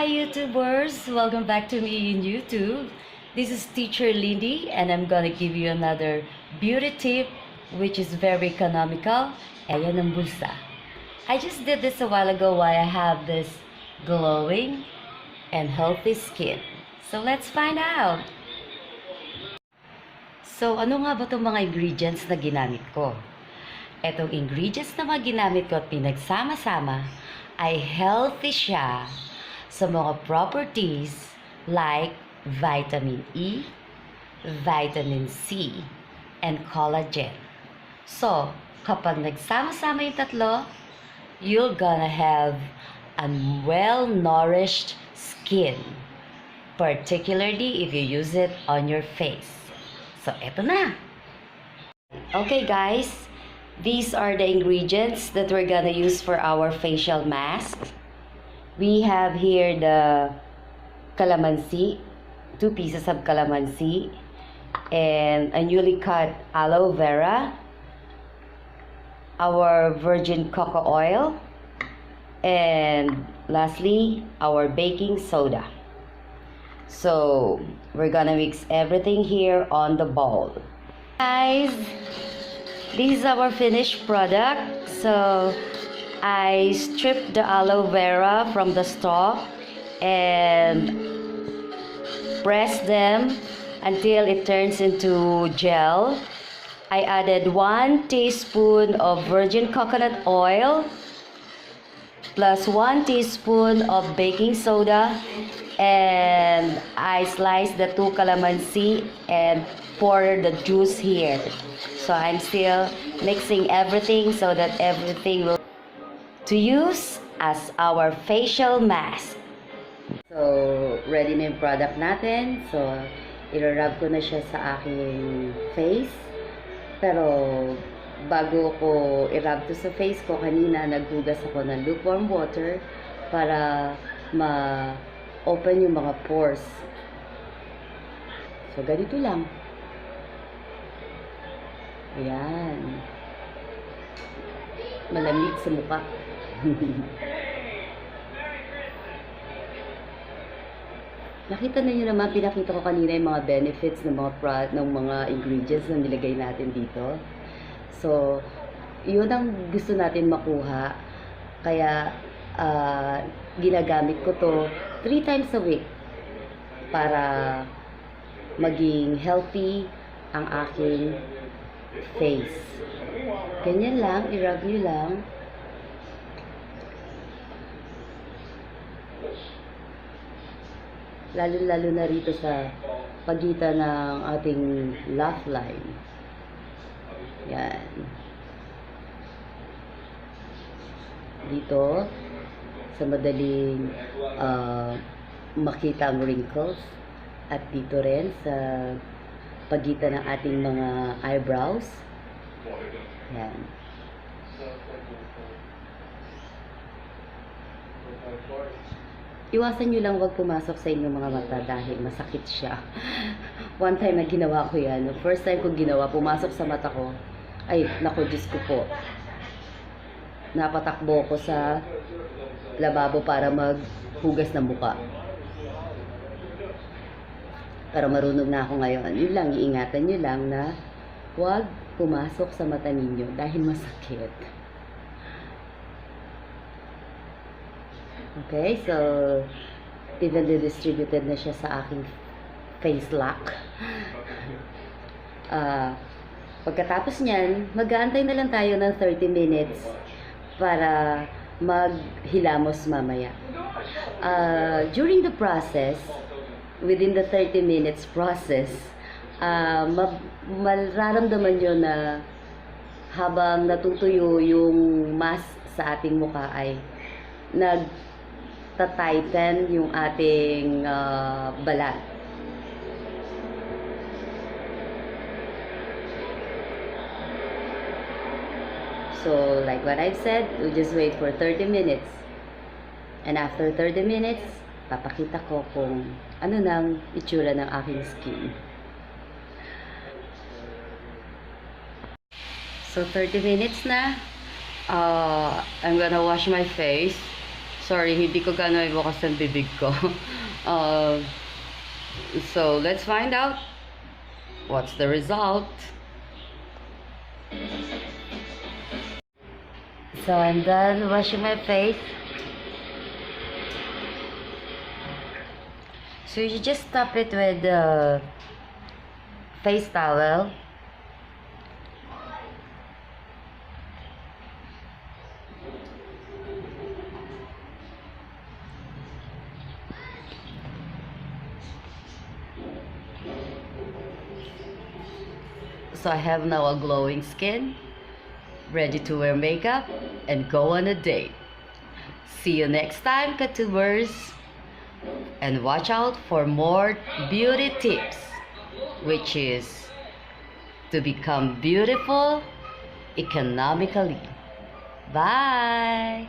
Hi YouTubers! Welcome back to me in YouTube. This is Teacher Lindy and I'm gonna give you another beauty tip which is very economical. Ayan ang bulsa. I just did this a while ago while I have this glowing and healthy skin. So let's find out! So ano nga ba itong mga ingredients na ginamit ko? Etong ingredients na mga ginamit ko at pinagsama-sama ay healthy siya sa mga properties like vitamin E, vitamin C, and collagen. So, kapag nagsama-sama yung tatlo, you're gonna have a well-nourished skin, particularly if you use it on your face. So, eto na! Okay guys, these are the ingredients that we're gonna use for our facial mask. We have here the calamansi, 2 pieces of calamansi, and a newly cut aloe vera, our virgin cocoa oil, and lastly, our baking soda. So, we're gonna mix everything here on the bowl. Guys, this is our finished product. So, I stripped the aloe vera from the stalk and pressed them until it turns into gel. I added 1 teaspoon of virgin coconut oil plus 1 teaspoon of baking soda, and I sliced the 2 calamansi and pour the juice here. So I'm still mixing everything so that everything will to use as our facial mask. So, ready na yung product natin. So, i-rub ko na siya sa aking face. Pero, bago ko i-rub to sa face ko, kanina naghugas ako ng lukewarm water para ma-open yung mga pores. So, ganito lang. Ayan. Malamig sa mukha. Nakita na nyo naman, pinakita ko kanina yung mga benefits ng mga ingredients na nilagay natin dito. So, yun ang gusto natin makuha. Kaya, ginagamit ko to 3 times a week para maging healthy ang aking face. Ganyan lang, i-rub nyo lang. Lalo-lalo na rito sa pagitan ng ating laugh line. Yan. Dito, sa madaling makita ang wrinkles. At dito rin sa pagitan ng ating mga eyebrows. Yan. Iwasan nyo lang wag pumasok sa inyong mga mata dahil masakit siya. One time na ginawa ko yan. First time ko ginawa, pumasok sa mata ko. Ay, naku, Diyos ko po. Napatakbo ko sa lababo para maghugas ng muka. Pero marunong na ako ngayon. Yun lang, iingatan nyo lang na wag pumasok sa mata ninyo dahil masakit. Okay, so evenly distributed na siya sa aking face lock. Pagkatapos niyan, mag-aantay na lang tayo ng 30 minutes para maghilamos mamaya. During the process, within the 30 minutes process, mararamdaman nyo na habang natutuyo yung mask sa ating mukha ay nagtatighten yung ating balat. So, like what I've said, we'll just wait for 30 minutes. And after 30 minutes, papakita ko kung ano nang itsura ng aking skin. So, 30 minutes na. I'm gonna wash my face. Sorry, hindi ko gano'y bukas ang bibig ko. So, let's find out what's the result. So, I'm done washing my face. So, you just tap it with the face towel. So I have now a glowing skin, ready to wear makeup and go on a date. See you next time, Katubers, and watch out for more beauty tips, which is to become beautiful economically. Bye!